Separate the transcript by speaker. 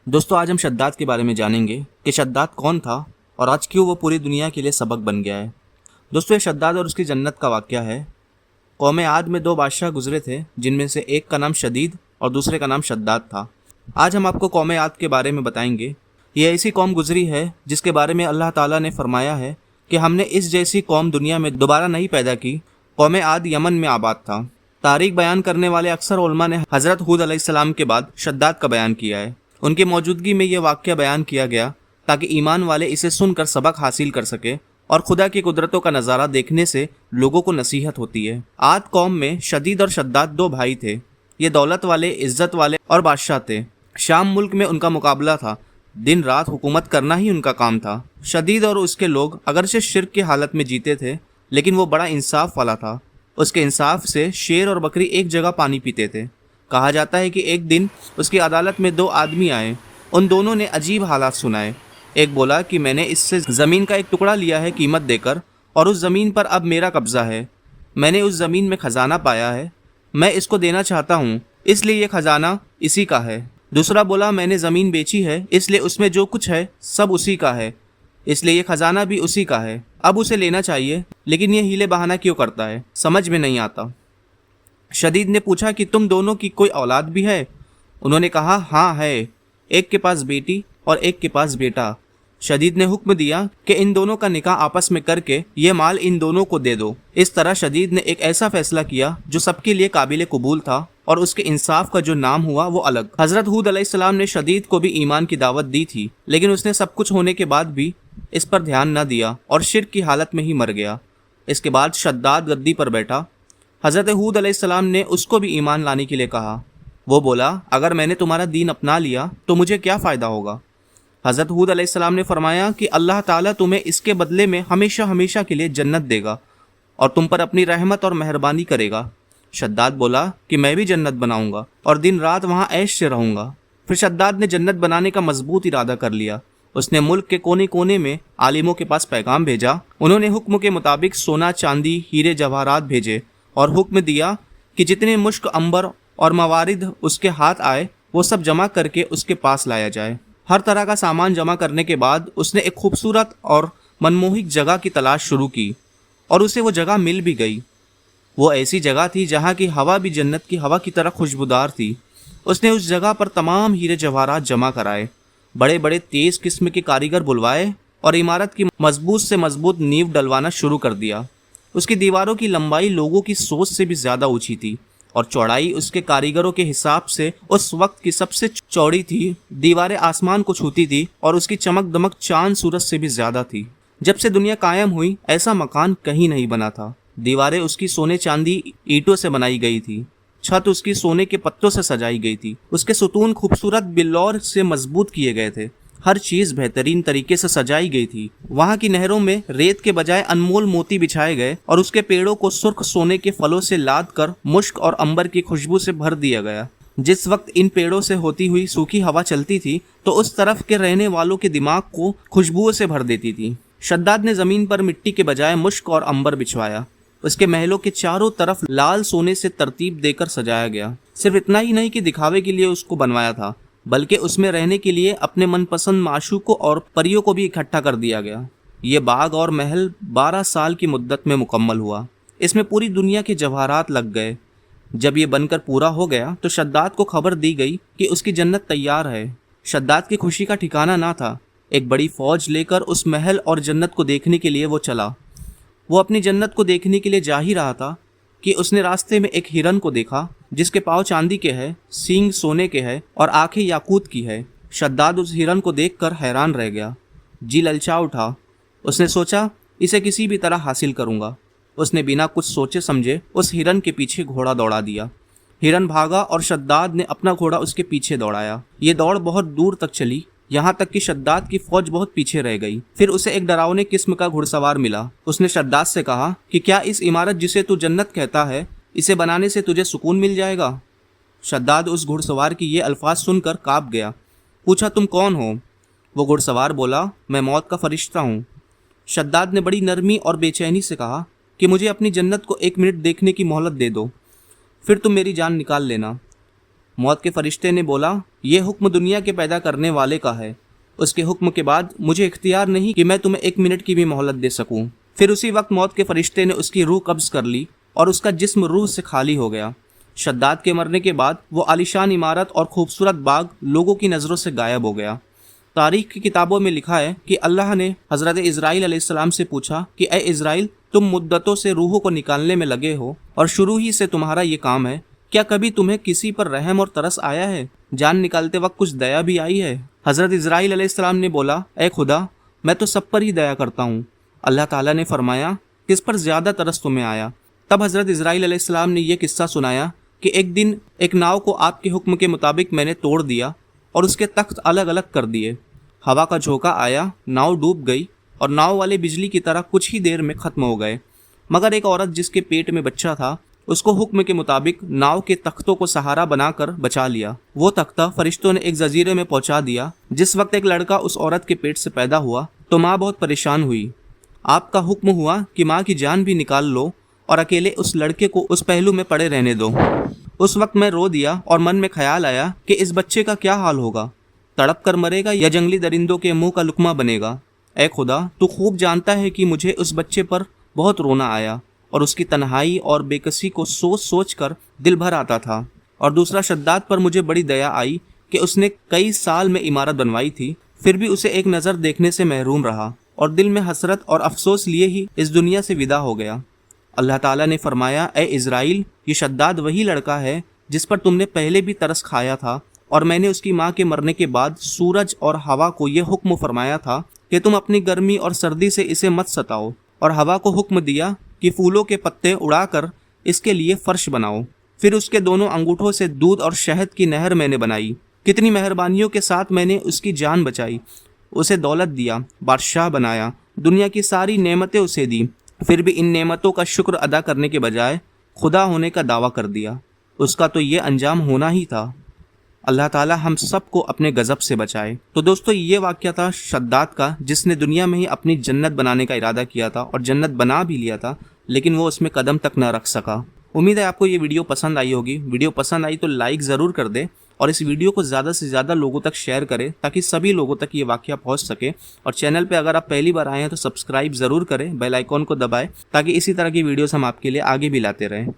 Speaker 1: दोस्तों आज हम शद्दाद के बारे में जानेंगे कि शद्दाद कौन था और आज क्यों वो पूरी दुनिया के लिए सबक बन गया है। दोस्तों ये शद्दाद और उसकी जन्नत का वाक़या है। कौम आद में दो बादशाह गुजरे थे, जिनमें से एक का नाम शदीद और दूसरे का नाम शद्दाद था। आज हम आपको कौम आद के बारे में बताएंगे। ये ऐसी कौम गुजरी है जिसके बारे में अल्लाह ताला ने फरमाया है कि हमने इस जैसी कौम दुनिया में दोबारा नहीं पैदा की। कौम आद यमन में आबाद था। तारीख बयान करने वाले अक्सर उलमा ने हज़रत हूद अलैहिस्सलाम के बाद शद्दाद का बयान किया है। उनकी मौजूदगी में यह वाक़या बयान किया गया ताकि ईमान वाले इसे सुनकर सबक हासिल कर सके और खुदा की कुदरतों का नज़ारा देखने से लोगों को नसीहत होती है। आद कौम में शदीद और शद्दाद दो भाई थे। ये दौलत वाले, इज्जत वाले और बादशाह थे। शाम मुल्क में उनका मुकाबला था। दिन रात हुकूमत करना ही उनका काम था। शदीद और उसके लोग अगरचे शिर्क की हालत में जीते थे, लेकिन वो बड़ा इंसाफ वाला था। उसके इंसाफ से शेर और बकरी एक जगह पानी पीते थे। कहा जाता है कि एक दिन उसकी अदालत में दो आदमी आए। उन दोनों ने अजीब हालात सुनाए। एक बोला कि मैंने इससे ज़मीन का एक टुकड़ा लिया है कीमत देकर, और उस ज़मीन पर अब मेरा कब्ज़ा है। मैंने उस ज़मीन में ख़जाना पाया है, मैं इसको देना चाहता हूँ, इसलिए ये ख़जाना इसी का है। दूसरा बोला मैंने ज़मीन बेची है, इसलिए उसमें जो कुछ है सब उसी का है, इसलिए ये ख़जाना भी उसी का है। अब उसे लेना चाहिए, लेकिन ये हीले बहाना क्यों करता है, समझ में नहीं आता। शदीद ने पूछा कि तुम दोनों की कोई औलाद भी है? उन्होंने कहा हाँ है, एक के पास बेटी और एक के पास बेटा। शदीद ने हुक्म दिया कि इन दोनों का निकाह आपस में करके ये माल इन दोनों को दे दो। इस तरह शदीद ने एक ऐसा फैसला किया जो सबके लिए काबिल कबूल था, और उसके इंसाफ का जो नाम हुआ वो अलग। हज़रत हूद अलैहिस्सलाम ने शदीद को भी ईमान की दावत दी थी, लेकिन उसने सब कुछ होने के बाद भी इस पर ध्यान न दिया और शिर्क की हालत में ही मर गया। इसके बाद शद्दाद गद्दी पर बैठा। हज़रत हूद अलैहिस्सलाम ने उसको भी ईमान लाने के लिए कहा। वो बोला अगर मैंने तुम्हारा दीन अपना लिया तो मुझे क्या फ़ायदा होगा। हज़रत हूद अलैहिस्सलाम ने फरमाया कि अल्लाह ताला तुम्हें इसके बदले में हमेशा हमेशा के लिए जन्नत देगा और तुम पर अपनी रहमत और मेहरबानी करेगा। शद्दाद बोला कि मैं भी जन्नत बनाऊंगा और दिन रात वहाँ ऐश से रहूँगा। फिर शद्दाद ने जन्नत बनाने का मजबूत इरादा कर लिया। उसने मुल्क के कोने कोने में आलिमों के पास पैगाम भेजा। उन्होंने हुक्म के मुताबिक सोना, चांदी, हीरे जवाहरात भेजे और हुक्म दिया कि जितने मुश्क, अंबर और मवारिद उसके हाथ आए वो सब जमा करके उसके पास लाया जाए। हर तरह का सामान जमा करने के बाद उसने एक खूबसूरत और मनमोहक जगह की तलाश शुरू की, और उसे वो जगह मिल भी गई। वो ऐसी जगह थी जहाँ की हवा भी जन्नत की हवा की तरह खुशबूदार थी। उसने उस जगह पर तमाम हीरे जवाहरात जमा कराए, बड़े बड़े तेज़ किस्म के कारीगर बुलवाए और इमारत की मजबूत से मजबूत नींव डलवाना शुरू कर दिया। उसकी दीवारों की लंबाई लोगों की सोच से भी ज़्यादा ऊंची थी और चौड़ाई उसके कारीगरों के हिसाब से उस वक्त की सबसे चौड़ी थी। दीवारें आसमान को छूती थी और उसकी चमक दमक चांद सूरज से भी ज़्यादा थी। जब से दुनिया कायम हुई ऐसा मकान कहीं नहीं बना था। दीवारें उसकी सोने चांदी ईंटों से बनाई गई थी। छत उसकी सोने के पत्तों से सजाई गई थी। उसके सुतून खूबसूरत बिल्लौर से मजबूत किए गए थे। हर चीज़ बेहतरीन तरीके से सजाई गई थी। वहाँ की नहरों में रेत के बजाय अनमोल मोती बिछाए गए और उसके पेड़ों को सुर्ख सोने के फलों से लाद कर मुश्क और अंबर की खुशबू से भर दिया गया। जिस वक्त इन पेड़ों से होती हुई सूखी हवा चलती थी तो उस तरफ के रहने वालों के दिमाग को खुशबुओं से भर देती थी। शद्दाद ने ज़मीन पर मिट्टी के बजाय मुश्क और अंबर बिछवाया। उसके महलों के चारों तरफ लाल सोने से तरतीब देकर सजाया गया। सिर्फ इतना ही नहीं कि दिखावे के लिए उसको बनवाया था, बल्कि उसमें रहने के लिए अपने मनपसंद माशूकों और परियों को भी इकट्ठा कर दिया गया। ये बाग और महल 12 साल की मुद्दत में मुकम्मल हुआ। इसमें पूरी दुनिया के जवाहरात लग गए। जब ये बनकर पूरा हो गया तो शद्दाद को खबर दी गई कि उसकी जन्नत तैयार है। शद्दाद की खुशी का ठिकाना ना था। एक बड़ी फौज लेकर उस महल और जन्नत को देखने के लिए वो चला। वो अपनी जन्नत को देखने के लिए जा ही रहा था कि उसने रास्ते में एक हिरन को देखा जिसके पाँव चांदी के हैं, सींग सोने के हैं और आंखें याकूत की है। शद्दाद उस हिरन को देखकर हैरान रह गया। जी ललचा उठा। उसने सोचा इसे किसी भी तरह हासिल करूंगा। उसने बिना कुछ सोचे समझे उस हिरन के पीछे घोड़ा दौड़ा दिया। हिरन भागा और शद्दाद ने अपना घोड़ा उसके पीछे दौड़ाया। ये दौड़ बहुत दूर तक चली, यहाँ तक कि शद्दाद की फौज बहुत पीछे रह गई। फिर उसे एक डरावने किस्म का घुड़सवार मिला। उसने शद्दाद से कहा कि क्या इस इमारत जिसे तू जन्नत कहता है, इसे बनाने से तुझे सुकून मिल जाएगा? शद्दाद उस घुड़सवार की ये अल्फाज सुनकर काँप गया। पूछा तुम कौन हो? वो घुड़सवार बोला मैं मौत का फरिश्ता हूँ। शद्दाद ने बड़ी नरमी और बेचैनी से कहा कि मुझे अपनी जन्नत को 1 मिनट देखने की मोहलत दे दो, फिर तुम मेरी जान निकाल लेना। मौत के फरिश्ते ने बोला, ये हुक्म दुनिया के पैदा करने वाले का है। उसके हुक्म के बाद मुझे इख्तियार नहीं कि मैं तुम्हें 1 मिनट की भी मोहलत दे सकूं। फिर उसी वक्त मौत के फरिश्ते ने उसकी रूह कब्ज कर ली और उसका जिस्म रूह से खाली हो गया। शद्दाद के मरने के बाद वो आलीशान इमारत और खूबसूरत बाग लोगों की नज़रों से गायब हो गया। तारीख की किताबों में लिखा है कि अल्लाह ने हज़रत इज़राइल अलैहिस्सलाम से पूछा कि ए इज़राइल, तुम मुद्दतों से रूहों को निकालने में लगे हो और शुरू ही से तुम्हारा ये काम है। क्या कभी तुम्हें किसी पर रहम और तरस आया है? जान निकालते वक्त कुछ दया भी आई है? हज़रत इज़राइल अलैहिस्सलाम ने बोला, ए खुदा, मैं तो सब पर ही दया करता हूँ। अल्लाह ताला ने फरमाया, किस पर ज़्यादा तरस तुम्हें आया? तब हज़रत इज़राइल अलैहिस्सलाम ने यह किस्सा सुनाया कि एक दिन एक नाव को आपके हुक्म के मुताबिक मैंने तोड़ दिया और उसके तख्त अलग अलग कर दिए। हवा का झोंका आया, नाव डूब गई और नाव वाले बिजली की तरह कुछ ही देर में ख़त्म हो गए। मगर एक औरत जिसके पेट में बच्चा था, उसको हुक्म के मुताबिक नाव के तख्तों को सहारा बनाकर बचा लिया। वो तख्ता फरिश्तों ने एक जजीरे में पहुंचा दिया। जिस वक्त एक लड़का उस औरत के पेट से पैदा हुआ तो माँ बहुत परेशान हुई। आपका हुक्म हुआ कि माँ की जान भी निकाल लो और अकेले उस लड़के को उस पहलू में पड़े रहने दो। उस वक्त मैं रो दिया और मन में ख्याल आया कि इस बच्चे का क्या हाल होगा, तड़प कर मरेगा या जंगली दरिंदों के मुंह का लुकमा बनेगा। ऐ खुदा, तू खूब जानता है कि मुझे उस बच्चे पर बहुत रोना आया और उसकी तन्हाई और बेकसी को सोच सोच कर दिल भर आता था। और दूसरा, शद्दाद पर मुझे बड़ी दया आई कि उसने कई साल में इमारत बनवाई थी, फिर भी उसे एक नज़र देखने से महरूम रहा और दिल में हसरत और अफसोस लिए ही इस दुनिया से विदा हो गया। अल्लाह ताला ने फरमाया, ए इज़राइल, ये शद्दाद वही लड़का है जिस पर तुमने पहले भी तरस खाया था और मैंने उसकी माँ के मरने के बाद सूरज और हवा को ये हुक्म फरमाया था कि तुम अपनी गर्मी और सर्दी से इसे मत सताओ, और हवा को हुक्म दिया कि फूलों के पत्ते उड़ाकर इसके लिए फर्श बनाओ। फिर उसके दोनों अंगूठों से दूध और शहद की नहर मैंने बनाई। कितनी मेहरबानियों के साथ मैंने उसकी जान बचाई, उसे दौलत दिया, बादशाह बनाया, दुनिया की सारी नेमतें उसे दी। फिर भी इन नेमतों का शुक्र अदा करने के बजाय खुदा होने का दावा कर दिया। उसका तो ये अंजाम होना ही था। अल्लाह ताला हम सबको अपने गज़ब से बचाए। तो दोस्तों, ये वाक़या था शद्दाद का, जिसने दुनिया में ही अपनी जन्नत बनाने का इरादा किया था और जन्नत बना भी लिया था, लेकिन वो उसमें कदम तक न रख सका। उम्मीद है आपको ये वीडियो पसंद आई होगी। वीडियो पसंद आई तो लाइक ज़रूर कर दे और इस वीडियो को ज़्यादा से ज़्यादा लोगों तक शेयर करें ताकि सभी लोगों तक ये वाक़या पहुंच सके। और चैनल पे अगर आप पहली बार आए हैं तो सब्सक्राइब ज़रूर करें, बेल आइकॉन को दबाएं ताकि इसी तरह की वीडियोस हम आपके लिए आगे भी लाते रहें।